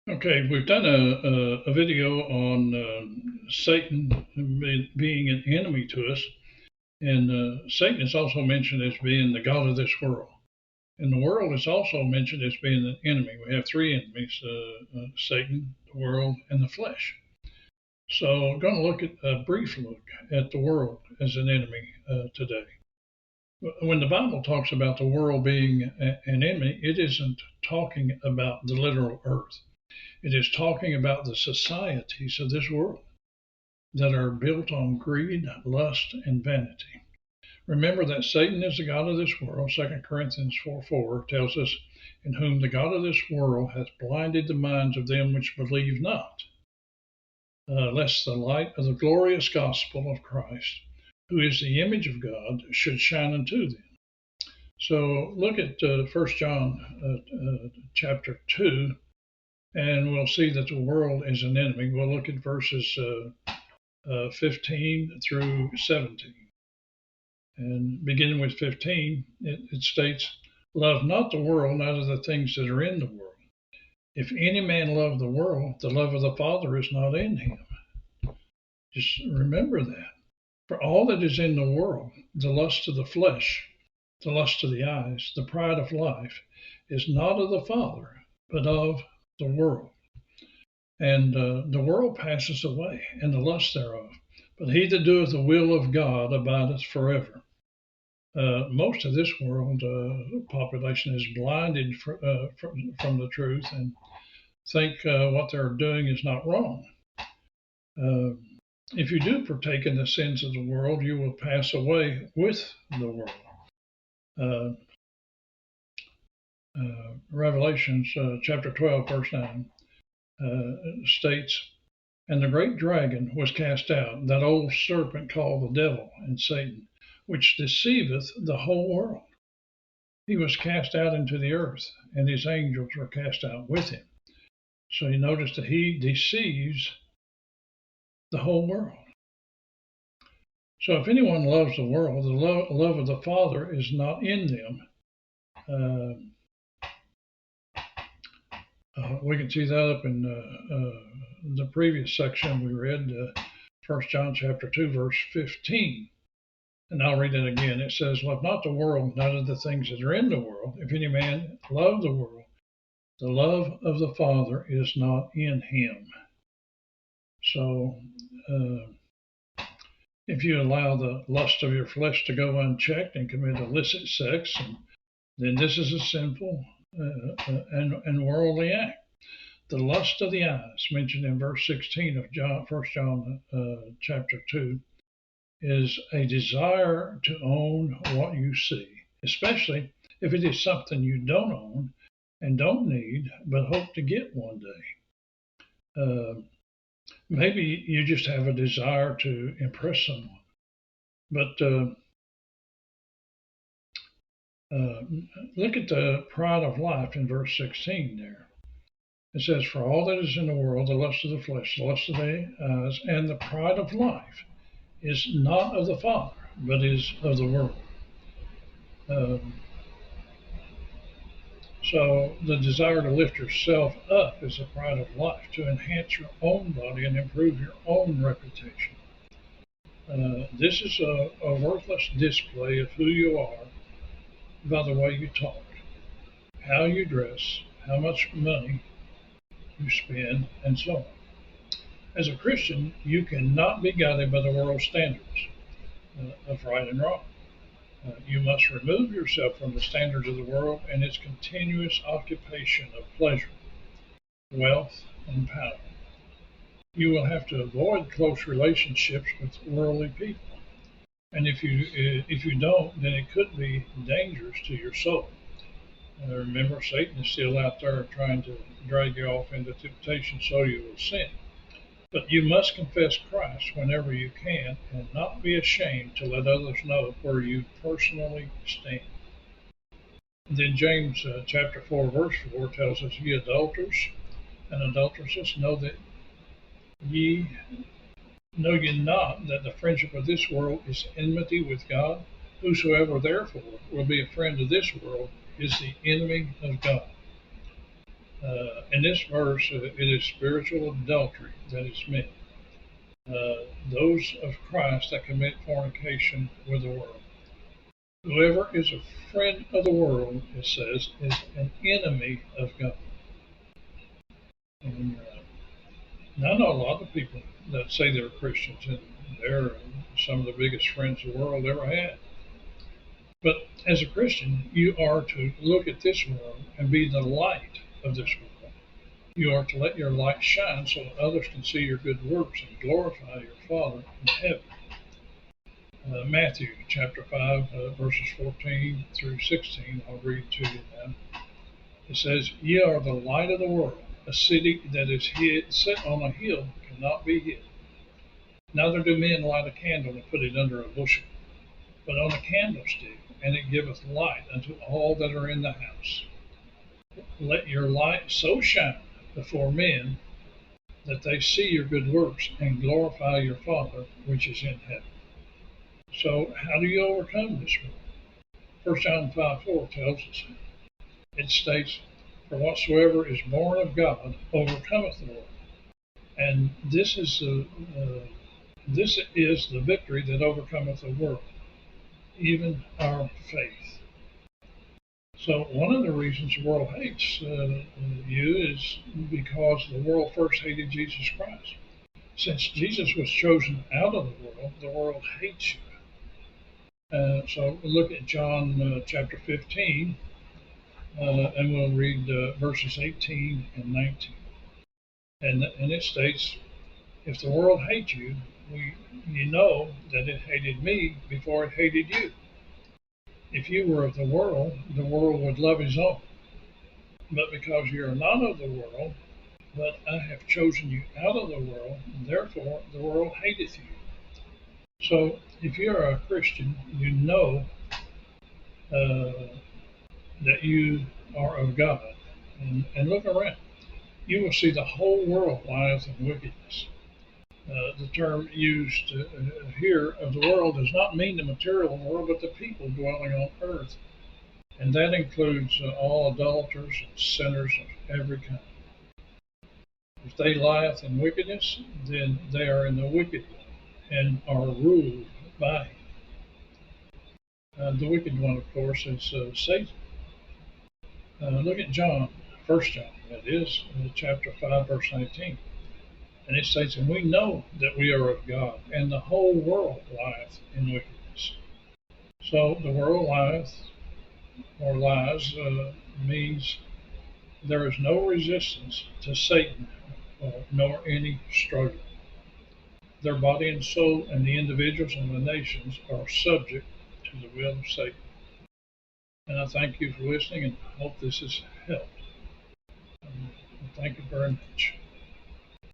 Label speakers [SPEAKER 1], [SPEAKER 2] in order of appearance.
[SPEAKER 1] Okay, we've done a video on Satan being an enemy to us, and Satan is also mentioned as being the god of this world. And the world is also mentioned as being an enemy. We have three enemies: Satan, the world, and the flesh. So I'm going to look at a brief look at the world as an enemy today. When the Bible talks about the world being an enemy, it isn't talking about the literal earth. It is talking about the societies of this world that are built on greed, lust, and vanity. Remember that Satan is the god of this world. 2 Corinthians 4:4 tells us, in whom the god of this world hath blinded the minds of them which believe not, lest the light of the glorious gospel of Christ, who is the image of God, should shine unto them. So look at 1 John chapter 2, and we'll see that the world is an enemy. We'll look at verses 15 through 17. And beginning with 15, it states, "Love not the world, neither the things that are in the world. If any man love the world, the love of the Father is not in him." Just remember that. For all that is in the world, the lust of the flesh, the lust of the eyes, the pride of life, is not of the Father, but of the world. And the world passes away, and the lust thereof. But he that doeth the will of God abideth forever. Most of this world population is blinded from the truth and think what they're doing is not wrong. If you do partake in the sins of the world, you will pass away with the world. Revelations chapter 12, verse 9 states, "And the great dragon was cast out, that old serpent called the devil and Satan, which deceiveth the whole world. He was cast out into the earth, and his angels were cast out with him." So you notice that he deceives the whole world. So if anyone loves the world, the love of the Father is not in them. We can see that up in the previous section we read, 1 John chapter 2, verse 15. And I'll read it again. It says, "Love not the world, neither the things that are in the world. If any man love the world, the love of the Father is not in him." So if you allow the lust of your flesh to go unchecked and commit illicit sex, then this is a sinful and worldly act. The lust of the eyes, mentioned in verse 16 of 1 John chapter 2, is a desire to own what you see, especially if it is something you don't own and don't need, but hope to get one day. Maybe you just have a desire to impress someone. But look at the pride of life in verse 16 there. It says, "For all that is in the world, the lust of the flesh, the lust of the eyes, and the pride of life is not of the Father, but is of the world." So the desire to lift yourself up is a pride of life, to enhance your own body and improve your own reputation. This is a worthless display of who you are by the way you talk, how you dress, how much money you spend, and so on. As a Christian, you cannot be guided by the world's standards of right and wrong. You must remove yourself from the standards of the world and its continuous occupation of pleasure, wealth, and power. You will have to avoid close relationships with worldly people. And if you don't, then it could be dangerous to your soul. Remember, Satan is still out there trying to drag you off into temptation so you will sin. But you must confess Christ whenever you can and not be ashamed to let others know where you personally stand. And then James chapter 4, verse 4 tells us, "Ye adulterers and adulteresses, know ye not that the friendship of this world is enmity with God? Whosoever therefore will be a friend of this world is the enemy of God." In this verse, it is spiritual adultery that is meant. Those of Christ that commit fornication with the world. Whoever is a friend of the world, it says, is an enemy of God. And I know a lot of people that say they're Christians, and they're some of the biggest friends the world ever had. But as a Christian, you are to look at this world and be the light of this world. You are to let your light shine so that others can see your good works and glorify your Father in heaven. Matthew chapter 5, verses 14 through 16, I'll read to you now. It says, Ye are the light of the world. A city that is set on a hill cannot be hid. Neither do men light a candle and put it under a bushel, but on a candlestick, and it giveth light unto all that are in the house. Let your light so shine before men that they see your good works and glorify your Father which is in heaven. So how do you overcome this world? 1 John 5:4 tells us. It states, For whatsoever is born of God overcometh the world. And this is the victory that overcometh the world, even our faith. So one of the reasons the world hates you is because the world first hated Jesus Christ. Since Jesus was chosen out of the world hates you. So look at John chapter 15, and we'll read verses 18 and 19. And it states, If the world hates you, you know that it hated me before it hated you. If you were of the world would love his own. But because you are not of the world, but I have chosen you out of the world, therefore the world hateth you. So if you're a Christian, you know that you are of God. And look around. You will see the whole world lieth in wickedness. The term used here of the world does not mean the material world, but the people dwelling on earth. And that includes all adulterers and sinners of every kind. If they lieth in wickedness, then they are in the wicked one and are ruled by him. The wicked one, of course, is Satan. Look at John, 1 John, that is, chapter 5, verse 19. And it states, And we know that we are of God, and the whole world lieth in wickedness. So the world lieth, or lies, means there is no resistance to Satan, nor any struggle. Their body and soul and the individuals and the nations are subject to the will of Satan. And I thank you for listening and hope this has helped. Thank you very much.